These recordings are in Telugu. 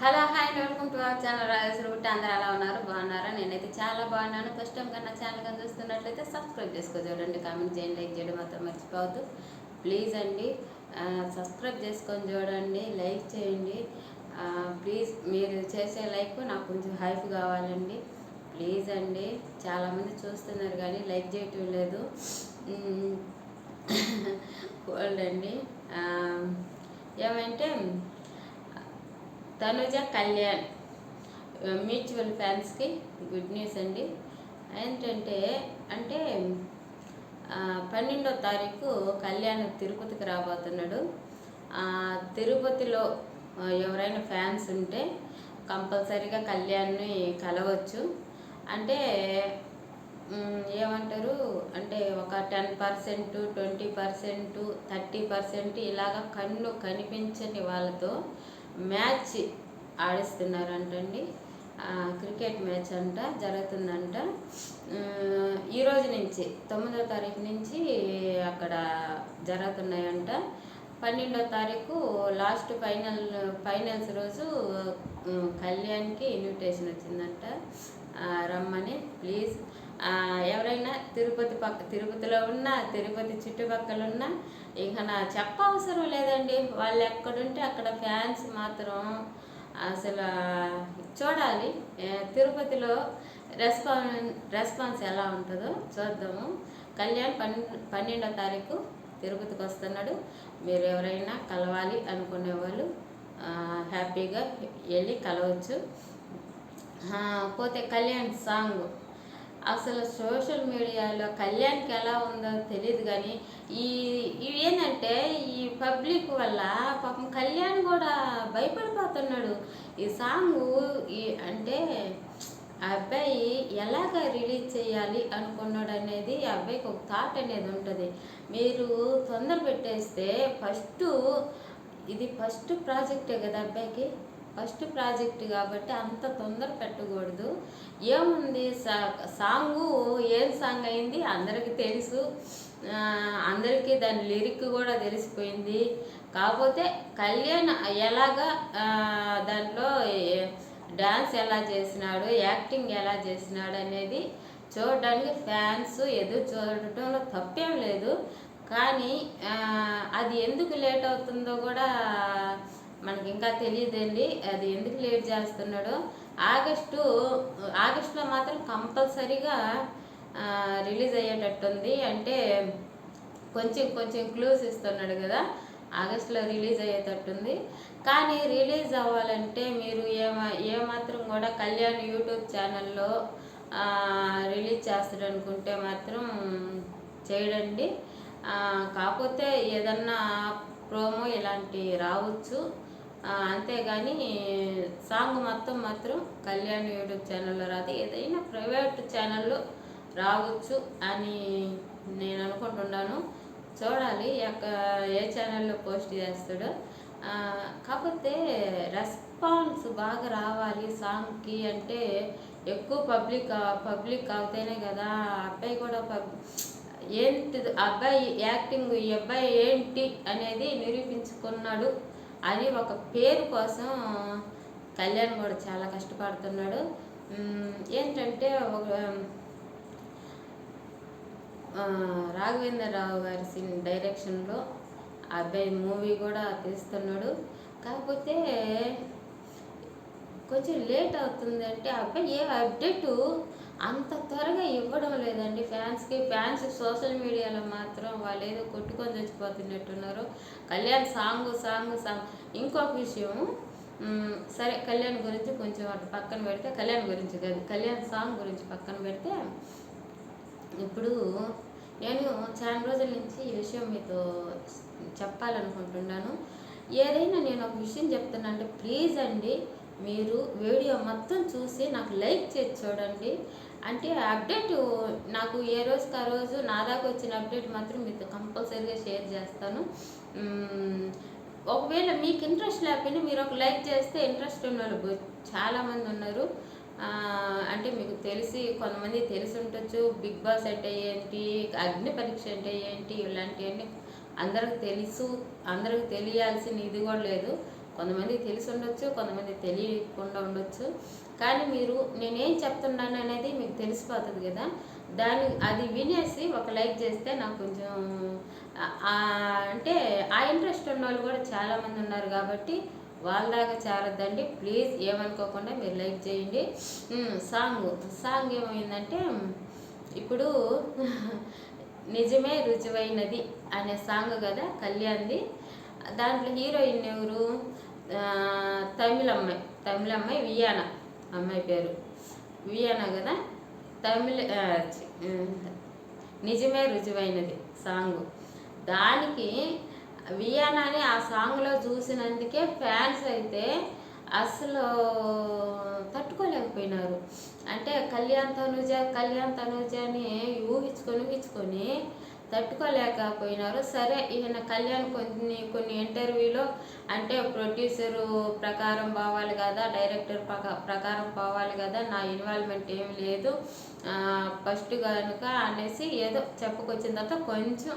Hello hi and welcome to our channel Rajeshwari బుట్టి. అందరూ ఎలా ఉన్నారు? బాగున్నారా? నేనైతే చాలా బాగున్నాను. ఫస్ట్ టైం కన్నా ఛానల్ కానీ చూస్తున్నట్లయితే సబ్స్క్రైబ్ చేసుకో, చూడండి, కామెంట్ చేయండి, లైక్ చేయడం మాత్రం మర్చిపోవద్దు ప్లీజ్ అండి. సబ్స్క్రైబ్ చేసుకొని చూడండి, లైక్ చేయండి ప్లీజ్. మీరు చేసే లైక్ నాకు కొంచెం హైప్ కావాలండి ప్లీజ్ అండి. చాలామంది చూస్తున్నారు కానీ లైక్ చేయటం లేదు. కోల్డ్ అండి. ఏమంటే తనుజ కళ్యాణ్ మ్యూచువల్ ఫ్యాన్స్కి గుడ్ న్యూస్ అండి. ఏంటంటే అంటే 12వ తారీఖు కళ్యాణ్ తిరుపతికి రాబోతున్నాడు. తిరుపతిలో ఎవరైనా ఫ్యాన్స్ ఉంటే కంపల్సరీగా కళ్యాణ్ని కలవచ్చు. అంటే ఏమంటారు అంటే ఒక 10%, 20%, 30% ఇలాగ కన్ను కనిపించని వాళ్ళతో మ్యాచ్ ఆడిస్తున్నారంటండి. క్రికెట్ మ్యాచ్ అంట జరుగుతుందంట. ఈరోజు నుంచి 9వ తారీఖు నుంచి అక్కడ జరుగుతున్నాయంట. 12వ తారీఖు లాస్ట్ ఫైనల్స్ రోజు కళ్యాణ్కి ఇన్విటేషన్ వచ్చిందంట రమ్మని. ప్లీజ్ ఎవరైనా తిరుపతిలో ఉన్న, తిరుపతి చుట్టుపక్కల ఉన్న, ఇక నా చెప్పవసరం లేదండి. వాళ్ళు ఎక్కడుంటే అక్కడ ఫ్యాన్స్ మాత్రం అసలు చూడాలి. తిరుపతిలో రెస్పాన్స్ ఎలా ఉంటుందో చూద్దాము. కళ్యాణ్ 12వ తారీఖు తిరుపతికి వస్తున్నాడు. మీరు ఎవరైనా కలవాలి అనుకునే వాళ్ళు హ్యాపీగా వెళ్ళి కలవచ్చు. పోతే కళ్యాణ్ సాంగ్ అసలు సోషల్ మీడియాలో కళ్యాణ్కి ఎలా ఉందో తెలియదు కానీ ఇవి ఏంటంటే ఈ పబ్లిక్ వల్ల పాపం కళ్యాణ్ కూడా భయపడిపోతున్నాడు. ఈ సాంగ్ అంటే ఆ అబ్బాయి ఎలాగ రిలీజ్ చేయాలి అనుకున్నాడు అనేది ఆ అబ్బాయికి ఒక థాట్ అనేది ఉంటుంది. మీరు తొందర పెట్టేస్తే ఇది ఫస్ట్ ప్రాజెక్టే కదా అబ్బాయికి, ఫస్ట్ ప్రాజెక్ట్ కాబట్టి అంత తొందర పెట్టకూడదు. ఏముంది ఏం సాంగ్ అయింది అందరికీ తెలుసు, అందరికీ దాని లిరిక్ కూడా తెలిసిపోయింది. కాకపోతే కళ్యాణ్ ఎలాగా దాంట్లో డ్యాన్స్ ఎలా చేసినాడు, యాక్టింగ్ ఎలా చేసినాడు అనేది చూడడానికి ఫ్యాన్స్ ఎదురు చూడటంలో తప్పేం లేదు. కానీ అది ఎందుకు లేట్ అవుతుందో కూడా మనకి ఇంకా తెలియదండి. అది ఎందుకు లేట్ చేస్తున్నాడో. ఆగస్టులో మాత్రం కంపల్సరీగా రిలీజ్ అయ్యేటట్టుంది. అంటే కొంచెం క్లూస్ ఇస్తున్నాడు కదా, ఆగస్టులో రిలీజ్ అయ్యేటట్టుంది. కానీ రిలీజ్ అవ్వాలంటే మీరు ఏమాత్రం కూడా కళ్యాణ్ యూట్యూబ్ ఛానల్లో రిలీజ్ చేస్తాడు అనుకుంటే మాత్రం చేయడండి. కాకపోతే ఏదన్నా ప్రోమో ఇలాంటివి రావచ్చు, అంతేగాని సాంగ్ మాత్రం కళ్యాణ్ యూట్యూబ్ ఛానల్లో రాదు. ఏదైనా ప్రైవేట్ ఛానల్లో రావచ్చు అని నేను అనుకుంటున్నాను. చూడాలి ఏ ఛానల్లో పోస్ట్ చేస్తాడో. కాకపోతే రెస్పాన్స్ బాగా రావాలి సాంగ్కి. అంటే ఎక్కువ పబ్లిక్ అవుతేనే కదా అబ్బాయి కూడా ఏంటి అబ్బాయి యాక్టింగ్, ఈ అబ్బాయి ఏంటి అనేది నిరూపించుకున్నాడు అని ఒక పేరు కోసం కళ్యాణ్ కూడా చాలా కష్టపడుతున్నాడు. ఏంటంటే రాఘవేంద్రరావు గారి డైరెక్షన్లో అబ్బాయి మూవీ కూడా తీస్తున్నాడు. కాకపోతే కొంచెం లేట్ అవుతుంది. అంటే అబ్బాయి ఏ అప్డేటు అంత త్వరగా ఇవ్వడం లేదండి ఫ్యాన్స్ సోషల్ మీడియాలో మాత్రం వాళ్ళు ఏదో కొట్టుకొని చచ్చిపోతున్నట్టున్నారు. కళ్యాణ్ సాంగ్. ఇంకొక విషయం, సరే కళ్యాణ్ గురించి కొంచెం అటు పక్కన పెడితే, కళ్యాణ్ గురించి కాదు, కళ్యాణ్ సాంగ్ గురించి పక్కన పెడితే, ఇప్పుడు నేను చాలా రోజుల నుంచి ఈ విషయం మీతో చెప్పాలనుకుంటున్నాను. ఏదైనా నేను ఒక విషయం చెప్తున్నా అంటే ప్లీజ్ అండి, మీరు వీడియో మొత్తం చూసి నాకు లైక్ చేసి చూడండి. అంటే అప్డేట్ నాకు ఏ రోజుకి ఆ రోజు నా దాకా వచ్చిన అప్డేట్ మాత్రం మీతో కంపల్సరీగా షేర్ చేస్తాను. ఒకవేళ మీకు ఇంట్రెస్ట్ లేకపోయినా మీరు ఒక లైక్ చేస్తే ఇంట్రెస్ట్ ఉన్న వాళ్ళు చాలామంది ఉన్నారు. అంటే మీకు కొంతమంది తెలిసి ఉండొచ్చు. బిగ్ బాస్ అంటే ఏంటి, అగ్ని పరీక్ష అంటే ఏంటి, ఇలాంటివన్నీ అందరికి తెలియాల్సిన ఇది కూడా లేదు. కొంతమందికి తెలిసి ఉండొచ్చు, కొంతమందికి తెలియకుండా ఉండొచ్చు. కానీ నేనేం చెప్తున్నాను అనేది మీకు తెలిసిపోతుంది కదా. అది వినేసి ఒక లైక్ చేస్తే నాకు కొంచెం అంటే ఆ ఇంట్రెస్ట్ ఉన్న వాళ్ళు కూడా చాలామంది ఉన్నారు కాబట్టి వాళ్ళ దాకా చేరద్దండి ప్లీజ్, ఏమనుకోకుండా మీరు లైక్ చేయండి. సాంగ్ ఏమైందంటే ఇప్పుడు నిజమే రుజువైనది అనే సాంగ్ కదా కళ్యాణ్ది. దాంట్లో హీరోయిన్ ఎవరు? తమిళ అమ్మాయి వియానా, అమ్మాయి పేరు వియానా కదా. నిజమే రుజువైనది సాంగ్. దానికి వియానాని ఆ సాంగ్లో చూసినందుకే ఫ్యాన్స్ అయితే అసలు తట్టుకోలేకపోయినారు. అంటే కళ్యాణ్ తనూజ అని ఊహించుకొని తట్టుకోలేకపోయినారు. సరే, ఈయన కళ్యాణ్ కొన్ని ఇంటర్వ్యూలో అంటే ప్రొడ్యూసరు ప్రకారం పోవాలి కదా, డైరెక్టర్ ప్రకారం పోవాలి కదా, నా ఇన్వాల్వ్మెంట్ ఏమి లేదు ఫస్ట్ కనుక అనేసి ఏదో చెప్పుకొచ్చిన తర్వాత కొంచెం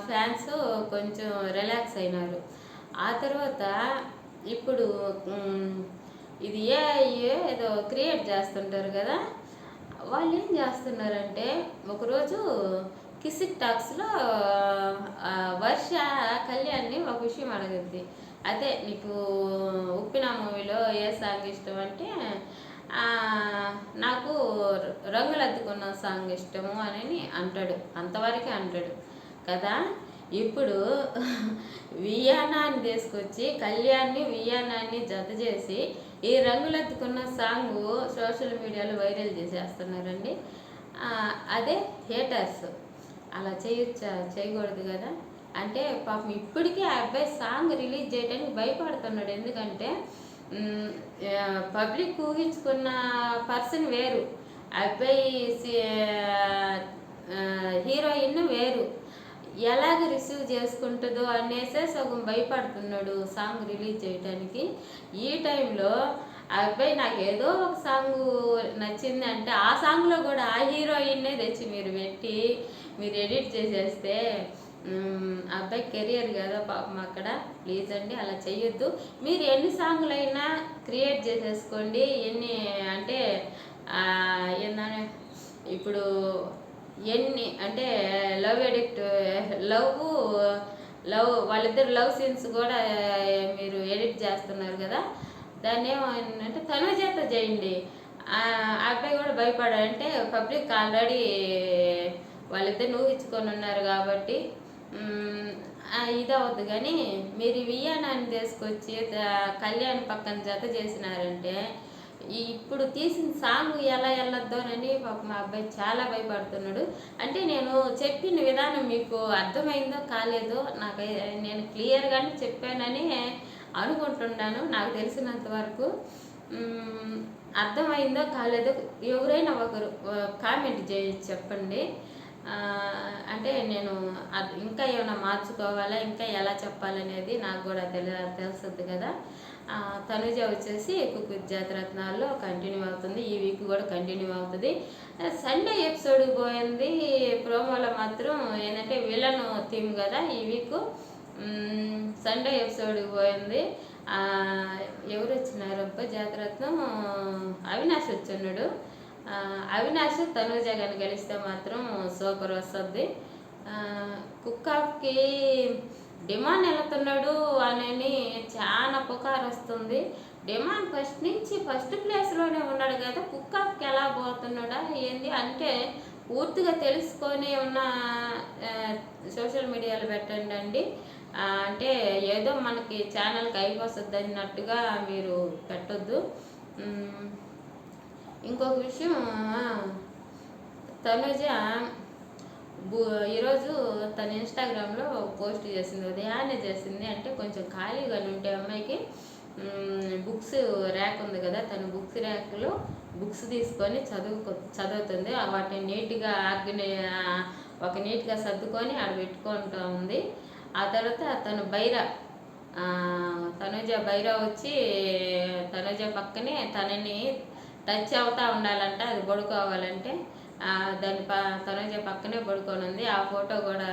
ఫ్యాన్స్ కొంచెం రిలాక్స్ అయినారు. ఆ తర్వాత ఇప్పుడు ఇది ఏదో క్రియేట్ చేస్తుంటారు కదా, వాళ్ళు ఏం చేస్తున్నారంటే ఒకరోజు కిసిక్ టాక్స్లో వర్ష కళ్యాణ్ని ఒక విషయం అడగద్ది. అదే నీకు ఉప్పిన మూవీలో ఏ సాంగ్ ఇష్టం అంటే నాకు రంగులు అద్దుకున్న సాంగ్ ఇష్టము అని అంటాడు. అంతవరకే అంటాడు కదా. ఇప్పుడు వియానాన్ని తీసుకొచ్చి వియానాన్ని జత చేసి ఈ రంగులెత్తుకున్న సాంగ్ సోషల్ మీడియాలో వైరల్ చేసేస్తున్నారండి. అదే హేటర్స్. అలా చేయకూడదు కదా. అంటే పాపం ఇప్పటికే ఆ అబ్బాయి సాంగ్ రిలీజ్ చేయడానికి భయపడుతున్నాడు. ఎందుకంటే పబ్లిక్ ఊహించుకున్న పర్సన్ వేరు, అబ్బాయి హీరోయిన్ వేరు, ఎలాగ రిసీవ్ చేసుకుంటుందో అనేసే సగం భయపడుతున్నాడు సాంగ్ రిలీజ్ చేయడానికి. ఈ టైంలో ఆ అబ్బాయి నాకు ఏదో ఒక సాంగ్ నచ్చింది అంటే ఆ సాంగ్లో కూడా ఆ హీరోయిన్నే తెచ్చి మీరు ఎడిట్ చేసేస్తే అబ్బాయి కెరియర్ కదా పాపం అక్కడ. ప్లీజ్ అండి అలా చెయ్యొద్దు. మీరు ఎన్ని సాంగ్లైనా క్రియేట్ చేసేసుకోండి. అంటే ఏంటంటే ఇప్పుడు ఎన్ని అంటే లవ్ వాళ్ళిద్దరు లవ్ సీన్స్ కూడా మీరు ఎడిట్ చేస్తున్నారు కదా. దాన్ని ఏమంటే తనుజతో చేయండి. ఆ అబ్బాయి కూడా భయపడాలంటే పబ్లిక్ ఆల్రెడీ వాళ్ళిద్దరు ఊహించుకొని ఉన్నారు కాబట్టి ఇదవద్దు. కానీ మీరు వియానాన్ని తీసుకొచ్చి కళ్యాణ్ పక్కన జత చేసినారంటే ఇప్పుడు తీసిన సాంగ్ ఎలా వెళ్ళొద్దోనని పాపం మా అబ్బాయి చాలా భయపడుతున్నాడు. అంటే నేను చెప్పిన విధానం మీకు అర్థమైందో కాలేదో నేను క్లియర్గానే చెప్పానని అనుకుంటున్నాను. నాకు తెలిసినంత వరకు అర్థమైందో కాలేదో ఎవరైనా ఒకరు కామెంట్ చెప్పండి. అంటే నేను ఇంకా ఏమైనా మార్చుకోవాలా, ఇంకా ఎలా చెప్పాలనేది నాకు కూడా తెలుస్తుంది కదా. తనుజ వచ్చేసి కుక్ విత్ జాతిరత్నాల్లో కంటిన్యూ అవుతుంది. ఈ వీక్ కూడా కంటిన్యూ అవుతుంది. సండే ఎపిసోడ్కి పోయింది. ప్రోమోలో మాత్రం ఏంటంటే విలన్ థీమ్ కదా. ఈ వీక్ సండే ఎపిసోడ్కి పోయింది. ఎవరు వచ్చినారు అబ్బా జాతిరత్నం? అవినాష్ వచ్చిన్నాడు. అవినాష్ తనుజ కానీ గెలిస్తే మాత్రం సూపర్ వస్తుంది. కుక్కాఫ్కి డిమాండ్ వెళ్తున్నాడు అని చాలా పుకారు వస్తుంది. డిమాండ్ ఫస్ట్ ప్లేస్లోనే ఉన్నాడు కదా, కుక్కాఫ్కి ఎలా పోతున్నాడా ఏంది అంటే పూర్తిగా తెలుసుకొని ఉన్న సోషల్ మీడియాలో పెట్టండి అండి. అంటే ఏదో మనకి ఛానల్కి అయిపోతుంది అన్నట్టుగా మీరు పెట్టొద్దు. ఇంకొక విషయం, తనుజ ఈరోజు తన ఇన్స్టాగ్రామ్లో పోస్ట్ చేసింది, ఉదయాన్నే చేసింది. అంటే కొంచెం ఖాళీగా ఉంటే అమ్మాయికి బుక్స్ ర్యాక్ ఉంది కదా, తన బుక్స్ ర్యాక్లో బుక్స్ తీసుకొని చదువుతుంది. వాటిని నీట్గా నీట్గా సర్దుకొని ఆడ పెట్టుకుంటూ ఉంది. ఆ తర్వాత తనుజ బైరా వచ్చి తనుజ పక్కనే తనని టచ్ అవుతూ ఉండాలంట, అది పడుకోవాలంటే తనుజ పక్కనే పడుకొని ఉంది. ఆ ఫోటో కూడా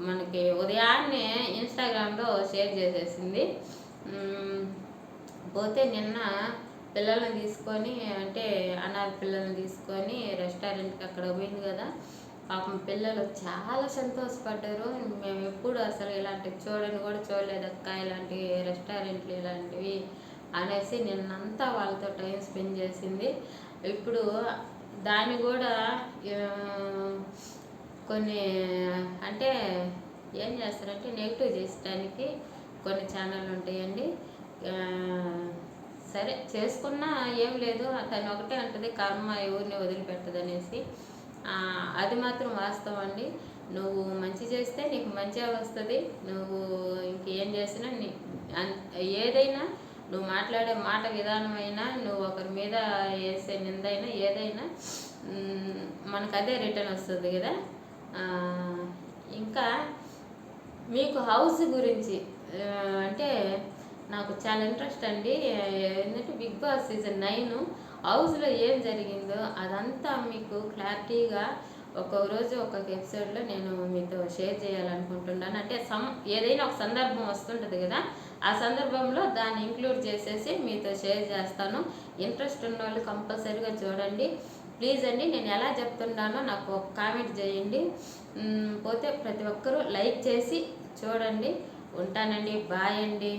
మనకి ఉదయాన్నే ఇన్స్టాగ్రామ్లో షేర్ చేసేసింది. మ్, పోతే నిన్న పిల్లల్ని తీసుకొని అంటే అనాథ పిల్లల్ని తీసుకొని రెస్టారెంట్కి అక్కడ పోయింది కదా. పాపం పిల్లలు చాలా సంతోషపడ్డారు. మేము ఎప్పుడు అసలు ఇలాంటివి కూడా చూడలేదక్క, ఇలాంటి రెస్టారెంట్లు ఇలాంటివి అనేసి నిన్నంతా వాళ్ళతో టైం స్పెండ్ చేసింది. ఇప్పుడు దాన్ని కూడా ఆ, కొన్ని అంటే ఏం చేస్తారంటే నెగిటివ్ చేసడానికి కొన్ని ఛానళ్ళు ఉంటాయండి. ఆ, సరే చేసుకున్నా ఏం లేదు, తను ఒకటే అంటది కర్మ ఎవరిని వదిలిపెట్టదు అనేసి. అది మాత్రం వాస్తవం అండి. నువ్వు మంచి చేస్తే నీకు మంచిగా వస్తుంది. నువ్వు ఇంకేం చేసినా ఏదైనా నువ్వు మాట్లాడే మాట విధానమైనా, నువ్వు ఒకరి మీద వేసే నిందైనా ఏదైనా మనకు అదే రిటర్న్ వస్తుంది కదా. ఆ, ఇంకా మీకు హౌస్ గురించి అంటే నాకు చాలా ఇంట్రెస్ట్ అండి. ఏంటంటే బిగ్ బాస్ సీజన్ 9 హౌస్లో ఏం జరిగిందో అదంతా మీకు క్లారిటీగా ఒక్కొక్క రోజు ఒక్కొక్క ఎపిసోడ్లో నేను మీతో షేర్ చేయాలనుకుంటున్నాను. అంటే ఏదైనా ఒక సందర్భం వస్తుంటుంది కదా, ఆ సందర్భంలో దాన్ని ఇంక్లూడ్ చేసేసి మీతో షేర్ చేస్తాను. ఇంట్రెస్ట్ ఉన్న వాళ్ళు కంపల్సరీగా చూడండి ప్లీజ్ అండి. నేను ఎలా చెప్తున్నానో నాకు ఒక కామెంట్ చేయండి. పోతే ప్రతి ఒక్కరూ లైక్ చేసి చూడండి. ఉంటానండి, బాయ్ అండి.